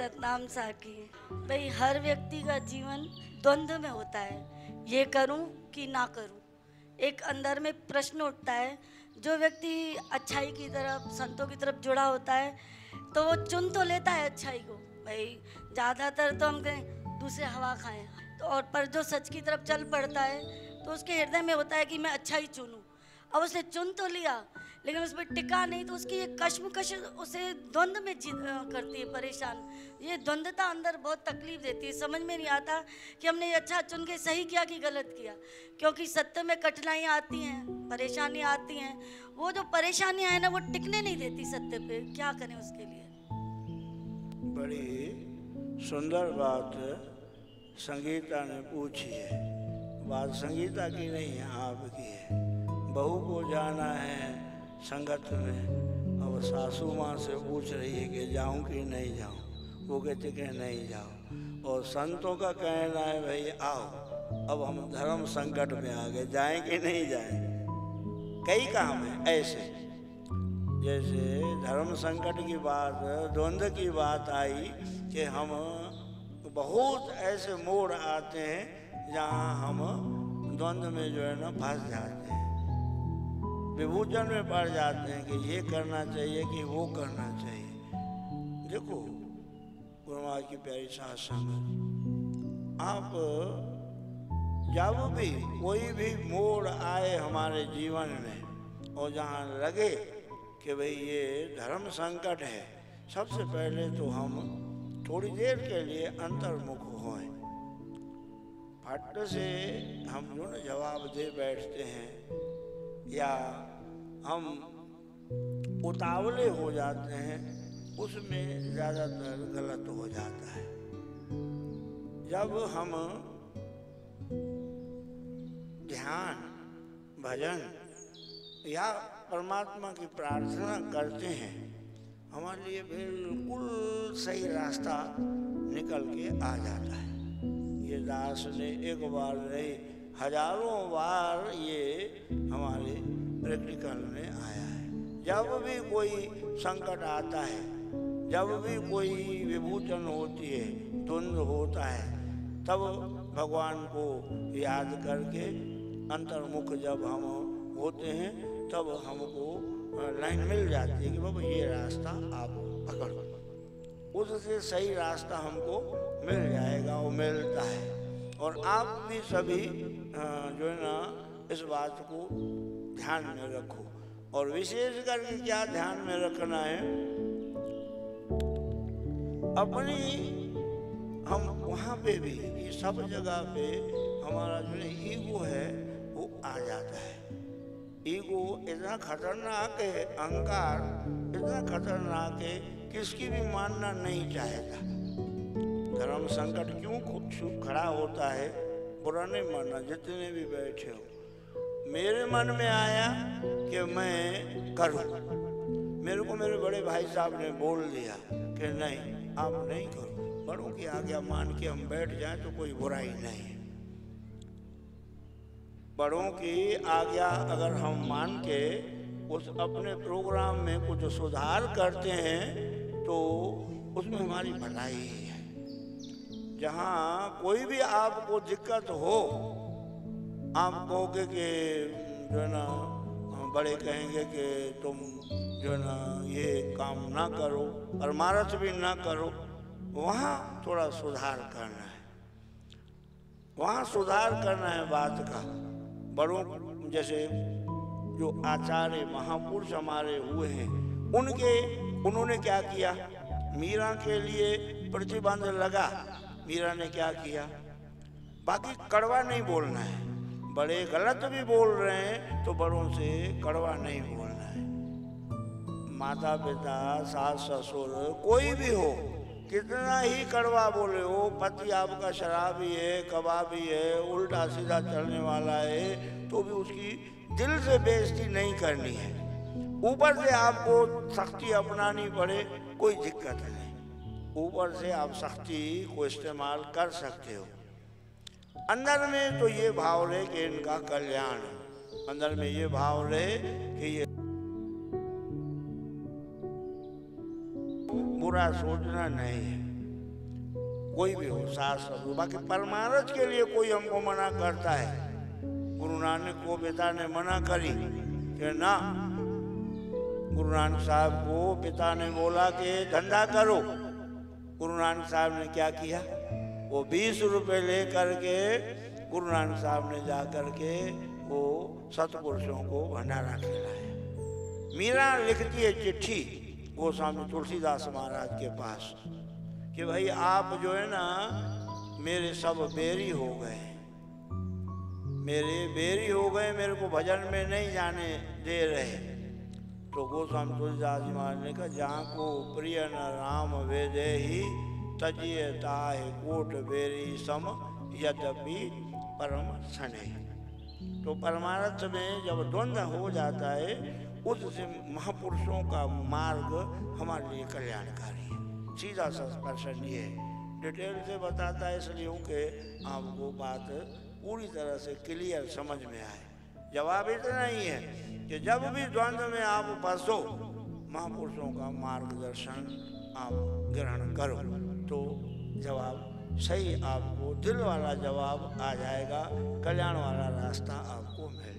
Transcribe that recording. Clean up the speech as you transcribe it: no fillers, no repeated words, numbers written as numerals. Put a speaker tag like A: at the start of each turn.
A: सतनाम साखी। भाई हर व्यक्ति का जीवन द्वंद्व में होता है, ये करूं कि ना करूं। एक अंदर में प्रश्न उठता है। जो व्यक्ति अच्छाई की तरफ, संतों की तरफ जुड़ा होता है तो वो चुन तो लेता है अच्छाई को। भाई ज़्यादातर तो हम कहें दूसरे हवा खाएं, तो और पर जो सच की तरफ चल पड़ता है तो उसके हृदय में होता है कि मैं अच्छा ही चुनूं। अब उसने चुन तो लिया लेकिन उस पर टिका नहीं, तो उसकी ये कश्मकश उसे द्वंद्व में करती है, परेशान। ये द्वंद्वता अंदर बहुत तकलीफ देती है। समझ में नहीं आता कि हमने ये अच्छा चुन के सही किया कि गलत किया, क्योंकि सत्य में कठिनाइयाँ आती हैं, परेशानियाँ आती हैं। वो जो परेशानियाँ हैं ना, वो टिकने नहीं देती सत्य पे। क्या करें उसके लिए?
B: बड़ी सुंदर बात संगीता ने पूछी है। बात संगीता की नहीं है, आपकी है। बहू को जाना है संगत में, अब सासू माँ से पूछ रही है कि जाऊं कि नहीं जाऊं। वो कहते कि नहीं जाओ। और संतों का कहना है भाई आओ, अब हम धर्म संकट में आ गए, जाएं कि नहीं जाएं। कई काम है ऐसे, जैसे धर्म संकट की बात, द्वंद्व की बात आई कि हम बहुत ऐसे मोड़ आते हैं जहाँ हम द्वंद्व में जो है ना फंस जाते हैं, विभूचन में पड़ जाते हैं कि ये करना चाहिए कि वो करना चाहिए। देखो गुरु महाराज की प्यारी साथ संगत, आप जब भी कोई भी मोड़ आए हमारे जीवन में और जहाँ लगे कि भाई ये धर्म संकट है, सबसे पहले तो हम थोड़ी देर के लिए अंतर्मुख होएं। फट से हम जो न जवाब दे बैठते हैं या हम उतावले हो जाते हैं, उसमें ज़्यादातर गलत हो जाता है। जब हम ध्यान, भजन या परमात्मा की प्रार्थना करते हैं, हमारे लिए बिल्कुल सही रास्ता निकल के आ जाता है। ये दास ने एक बार नहीं, हजारों बार ये हमारे प्रैक्टिकल में आया है। जब भी कोई संकट आता है, जब भी कोई विभूचन होती है, द्वंद्व होता है, तब भगवान को याद करके अंतर्मुख जब हम होते हैं, तब हमको लाइन मिल जाती है कि बाबा ये रास्ता आप पकड़ो, उससे सही रास्ता हमको मिल जाएगा, वो मिलता है। और आप भी सभी जो है ना इस बात को ध्यान में रखो। और विशेष करके क्या ध्यान में रखना है, अपनी हम वहाँ पे भी, ये सब जगह पे हमारा जो ईगो है वो आ जाता है। ईगो इतना खतरनाक है, अहंकार इतना खतरनाक है, किसकी भी मानना नहीं चाहेगा। धर्म संकट क्यों खड़ा होता है? बुरा नहीं मानना, जितने भी बैठे हो। मेरे मन में आया कि मैं करूं, मेरे को मेरे बड़े भाई साहब ने बोल दिया कि नहीं आप नहीं करो। बड़ों की आज्ञा मान के हम बैठ जाएं तो कोई बुराई नहीं है। बड़ों की आज्ञा अगर हम मान के उस अपने प्रोग्राम में कुछ सुधार करते हैं तो उसमें हमारी भलाई है। जहाँ कोई भी आपको दिक्कत हो, आप कहोगे कि जो है ना, बड़े कहेंगे कि तुम जो है ना ये काम ना करो, परमारथ भी ना करो, वहाँ थोड़ा सुधार करना है, वहाँ सुधार करना है बात का। बड़ों जैसे जो आचार्य महापुरुष हमारे हुए हैं, उन्होंने क्या किया? मीरा के लिए प्रतिबंध लगा, मीरा ने क्या किया? बाकी कड़वा नहीं बोलना है। बड़े गलत भी बोल रहे हैं तो बड़ों से कड़वा नहीं बोलना है। माता पिता, सास ससुर, कोई भी हो, कितना ही कड़वा बोले हो, पति आपका शराबी है, कबाबी है, उल्टा सीधा चलने वाला है, तो भी उसकी दिल से बेइज्जती नहीं करनी है। ऊपर से आपको सख्ती अपनानी पड़े, कोई दिक्कत नहीं। ऊपर से आप सख्ती को इस्तेमाल कर सकते हो। अंदर में तो ये भाव रहे कि इनका कल्याण है, अंदर में ये भाव रहे कि ये बुरा सोचना नहीं है। कोई भी हो, शास्त्र हो, बाकी परमार्थ के लिए कोई हमको मना करता है। गुरु नानक को पिता ने मना करी कि ना, गुरु नानक साहब को पिता ने बोला कि धंधा करो। गुरु नानक साहब ने क्या किया, वो 20 रुपए ले करके गुरु नानक साहब ने जा करके वो सतपुरुषों को भंडारा खिलाया। मीरा लिखती है चिट्ठी गोस्वामी तुलसीदास महाराज के पास कि भाई आप जो है ना मेरे सब बेरी हो गए, मेरे बेरी हो गए, मेरे को भजन में नहीं जाने दे रहे। तो गोस्वामी तुलसीदास जी महाराज ने कहा, जहाँ को प्रिय न राम वेदे ही तजिए ताहे कोट बेरी सम यद्यपि परम सने। तो परमार्थ में जब द्वंद्व हो जाता है, उससे महापुरुषों का मार्ग हमारे लिए कल्याणकारी है। सीधा सा प्रश्न ये डिटेल से बताता है, इसलिए कि आपको बात पूरी तरह से क्लियर समझ में आए। जवाब इतना ही है कि जब भी द्वंद्व में आप फंसो, महापुरुषों का मार्गदर्शन आप ग्रहण करो तो जवाब सही, आपको दिल वाला जवाब आ जाएगा, कल्याण वाला रास्ता आपको मिलेगा।